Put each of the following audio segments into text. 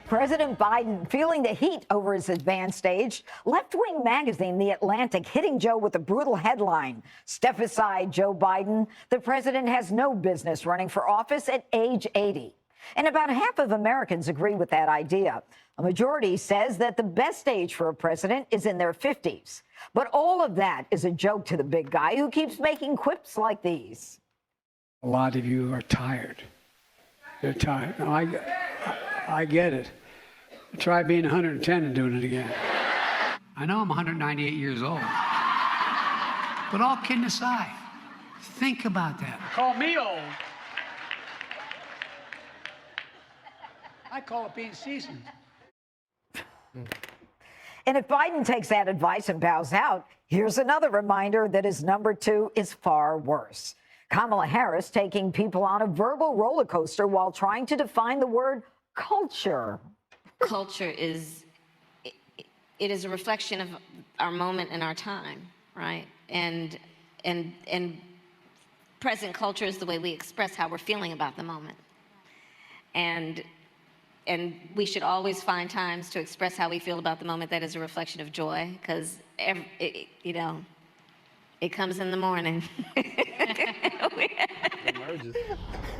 President Biden feeling the heat over his advanced age. Left-wing magazine The Atlantic hitting Joe with a brutal headline. Step aside, Joe Biden. The president has no business running for office at age 80. And about half of Americans agree with that idea. A majority says that the best age for a president is in their 50s. But all of that is a joke to the big guy who keeps making quips like these. A lot of you are tired. You're tired. No, I get it. Try being 110 and doing it again. I know I'm 198 years old. But all kidding aside, think about that. Call me old. I call it being seasoned. And if Biden takes that advice and bows out, here's another reminder that his number two is far worse. Kamala Harris taking people on a verbal roller coaster while trying to define the word culture. Culture is a reflection of our moment and our time, right? And present culture is the way we express how we're feeling about the moment. And we should always find times to express how we feel about the moment that is a reflection of joy, because it comes in the morning.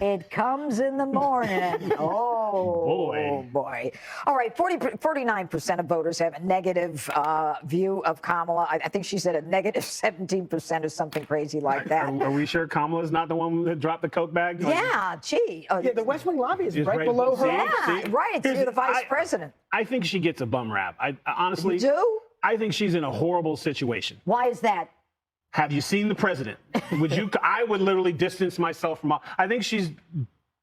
It comes in the morning. Oh, boy. All right, 49% of voters have a negative view of Kamala. I think she said a negative 17% or something crazy like that. Are we sure Kamala's not the one that dropped the Coke bag? Yeah, gee. Yeah, the West Wing lobby is right right below her. Yeah, right. You're the vice president. I think she gets a bum rap. I honestly You do? I think she's in a horrible situation. Why is that? Have you seen the president? I would literally distance myself from. I think she's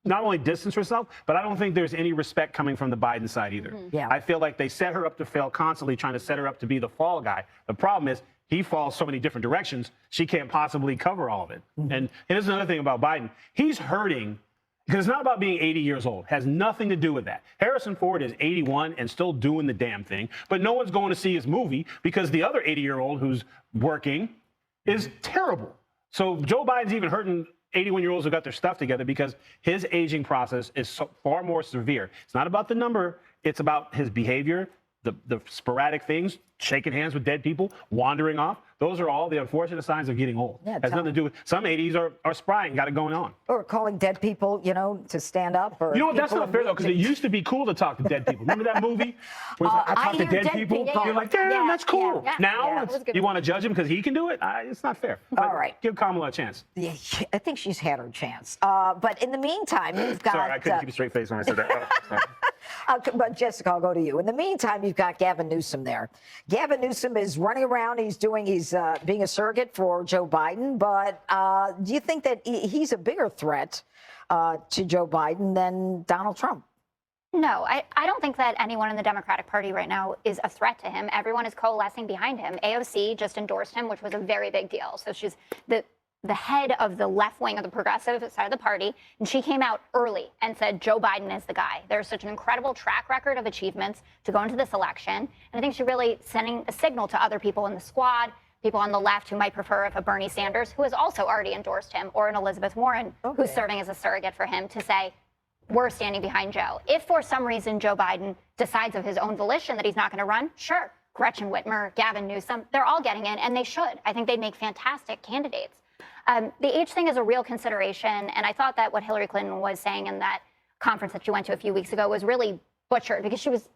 not only distanced herself, but I don't think there's any respect coming from the Biden side either. Yeah. I feel like they set her up to fail constantly, trying to set her up to be the fall guy. The problem is he falls so many different directions, she can't possibly cover all of it. And here's another thing about Biden. He's hurting because it's not about being 80 years old. It has nothing to do with that. Harrison Ford is 81 and still doing the damn thing, but no one's going to see his movie because the other 80-year-old who's working is terrible. So Joe Biden's even hurting 81-year-olds who got their stuff together because his aging process is far more severe. It's not about the number. It's about his behavior, the sporadic things, shaking hands with dead people, wandering off. Those are all the unfortunate signs of getting old. Yeah, has nothing to do with some 80s are spry and got it going on. Or calling dead people, to stand up. Or You know what? That's people not fair, though, because it used to be cool to talk to dead people. Remember that movie? Where it's like, I talk to hear dead people. people. You're like, damn, that's cool. yeah. Now, Yeah, it was a good you want to judge him because he can do it? It's not fair. All right. Give Kamala a chance. Yeah, I think she's had her chance. But in the meantime, you've got... Sorry, I couldn't keep a straight face when I said that. Oh, sorry. But Jessica, I'll go to you. In the meantime, you've got Gavin Newsom there. Gavin Newsom is running around. He's being a surrogate for Joe Biden. But do you think that he's a bigger threat to Joe Biden than Donald Trump? No, I don't think that anyone in the Democratic Party right now is a threat to him. Everyone is coalescing behind him. AOC just endorsed him, which was a very big deal. So she's the head of the left wing of the progressive side of the party, and she came out early and said Joe Biden is the guy. There's such an incredible track record of achievements to go into this election, and I think she's really sending a signal to other people in the squad, people on the left who might prefer if a Bernie Sanders, who has also already endorsed him, or an Elizabeth Warren, who's serving as a surrogate for him, to say, we're standing behind Joe. If for some reason Joe Biden decides of his own volition that he's not going to run, sure, Gretchen Whitmer, Gavin Newsom, they're all getting in, and they should. I think they'd make fantastic candidates. The age thing is a real consideration, and I thought that what Hillary Clinton was saying in that conference that she went to a few weeks ago was really butchered, because she was,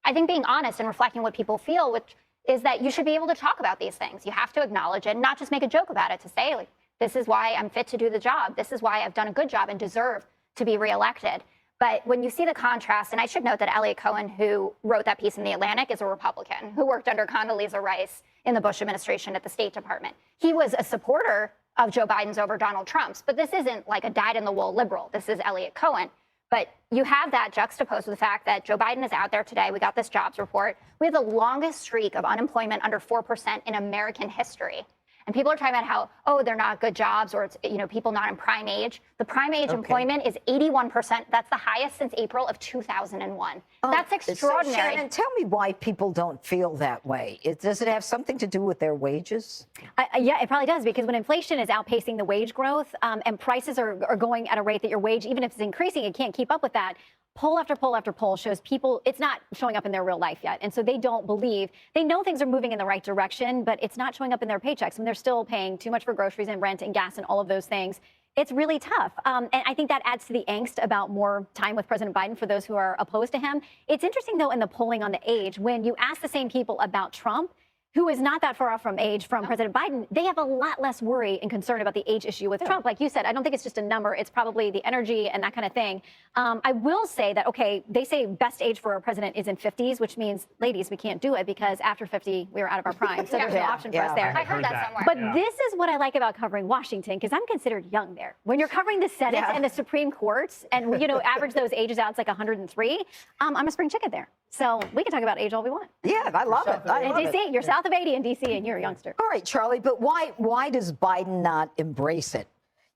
I think, being honest and reflecting what people feel, which is that you should be able to talk about these things. You have to acknowledge it, not just make a joke about it, to say, like, this is why I'm fit to do the job. This is why I've done a good job and deserve to be reelected. But when you see the contrast, and I should note that Elliot Cohen, who wrote that piece in The Atlantic, is a Republican who worked under Condoleezza Rice in the Bush administration at the State Department. He was a supporter of Joe Biden's over Donald Trump's, but this isn't like a dyed-in-the-wool liberal. This is Elliot Cohen. But you have that juxtaposed with the fact that Joe Biden is out there today. We got this jobs report. We have the longest streak of unemployment under 4% in American history. And people are talking about how, oh, they're not good jobs, or it's, people not in prime age. The prime age employment is 81%. That's the highest since April of 2001. That's extraordinary. So Shannon, tell me why people don't feel that way. Does it have something to do with their wages? Yeah, it probably does, because when inflation is outpacing the wage growth and prices are going at a rate that your wage, even if it's increasing, it can't keep up with that. poll after poll after poll shows people, it's not showing up in their real life yet. And so they don't believe, they know things are moving in the right direction, but it's not showing up in their paychecks. And they're still paying too much for groceries and rent and gas and all of those things. It's really tough. And I think that adds to the angst about more time with President Biden for those who are opposed to him. It's interesting, though, in the polling on the age, when you ask the same people about Trump, who is not that far off from age from President Biden, they have a lot less worry and concern about the age issue with Trump. Like you said, I don't think it's just a number. It's probably the energy and that kind of thing. I will say that, okay, they say best age for a president is in 50s, which means, ladies, we can't do it because after 50, we are out of our prime. So there's no option for us there. I heard that somewhere. But this is what I like about covering Washington, because I'm considered young there. When you're covering the Senate and the Supreme Courts and, you know, average those ages out, it's like 103, I'm a spring chicken there. So we can talk about age all we want. Yeah, I love it. I love In D.C., you're south of 80 in D.C., and you're a youngster. All right, Charlie, but why does Biden not embrace it?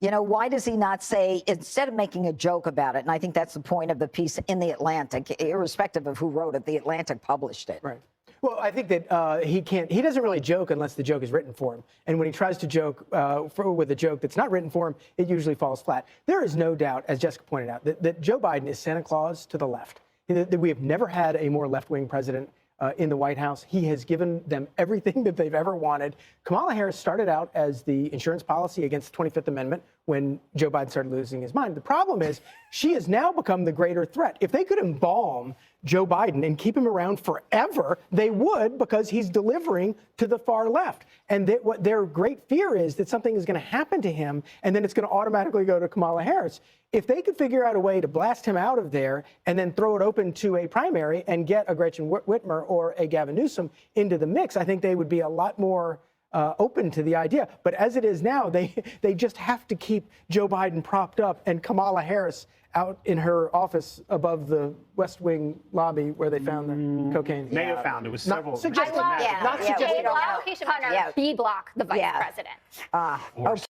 You know, why does he not say, instead of making a joke about it, and I think that's the point of the piece in The Atlantic, irrespective of who wrote it, The Atlantic published it. Right. Well, I think that he doesn't really joke unless the joke is written for him. And when he tries to joke with a joke that's not written for him, it usually falls flat. There is no doubt, as Jessica pointed out, that Joe Biden is Santa Claus to the left. That we have never had a more left-wing president in the White House. He has given them everything that they've ever wanted. Kamala Harris started out as the insurance policy against the 25th Amendment when Joe Biden started losing his mind. The problem is she has now become the greater threat. If they could embalm Joe Biden and keep him around forever, they would, because he's delivering to the far left. And what their great fear is that something is going to happen to him and then it's going to automatically go to Kamala Harris. If they could figure out a way to blast him out of there and then throw it open to a primary and get a Gretchen Whitmer or a Gavin Newsom into the mix, I think they would be a lot more open to the idea. But as it is now, they just have to keep Joe Biden propped up and Kamala Harris out in her office above the West Wing lobby where they found the cocaine. May have found it was several. Not suggested. I love Not suggested. Hunter B block the vice president. Okay.